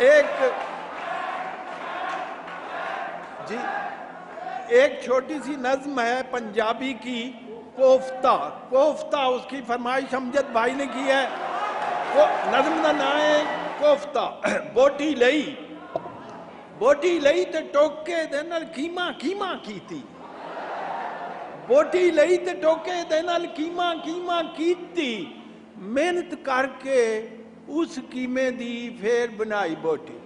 एक जी एक छोटी सी नज्म है पंजाबी की, कोफ्ता। कोफ्ता उसकी फरमाइश अमजद भाई ने की है। वो नज्म का नाम है कोफ्ता। बोटी लई ते टोके दे नाल कीमा कीमा कीती। बोटी लई ते टोके दे नाल कीमा कीमा कीती। मेहनत करके उस कीमे दी फेर बनाई बोटी।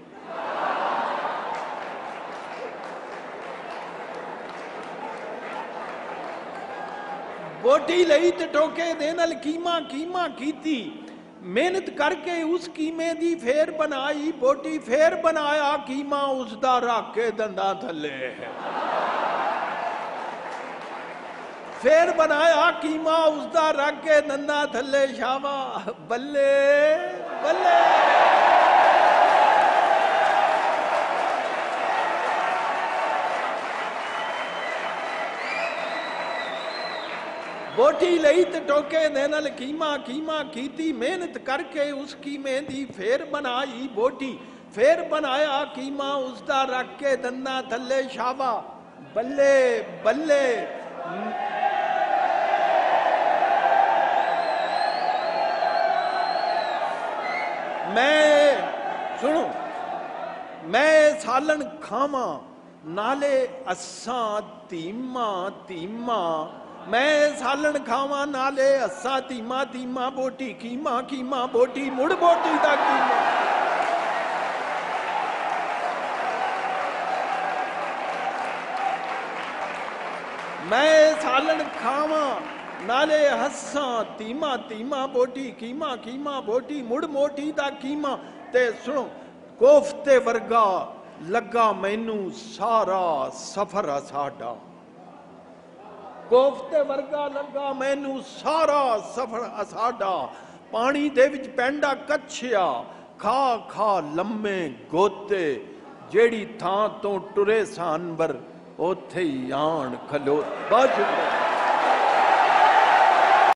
बोटी लई ते टोके दे नाल कीमा कीमा कीती। मेहनत करके उस कीमे दी फेर बनाई बोटी। फेर बनाया कीमा उसदा रख के दंदा थले। फेर बनाया कीमा उसदा रख के दंदा थले। शावा बल्ले बल्ले। बोटी लई ते टोके दे नाल कीमा कीमा कीती। मेहनत करके उस कीमे दी फेर बनाई बोटी। फेर बनाया कीमा उसदा रख के दंदा थले। शावा बल्ले बल्ले। मैं सालन खावा नाले असा धीमा धीमा। मैं सालन खावा नाले असा धीमा धीमा। बोटी कीमा कीमा बोटी मुड़ बोटी दा कीमा। मैं सालन खावा नाले हसा धीमा धीमा। बोटी कीमा कीमा बोटी मुड़ मोटी दा कीमा। ते सुनो, कोफ्ते वर्गा लगा मैनू सारा सफर साडा। कोफ्ते वर्गा लगा मैनू सारा सफर साडा। पानी दे विच पैंडा कच्छिया खा खा लम्मे गोते। जेड़ी थां तो टुरे सानवर ओथे ही आन खलो। बहुत शुक्रिया।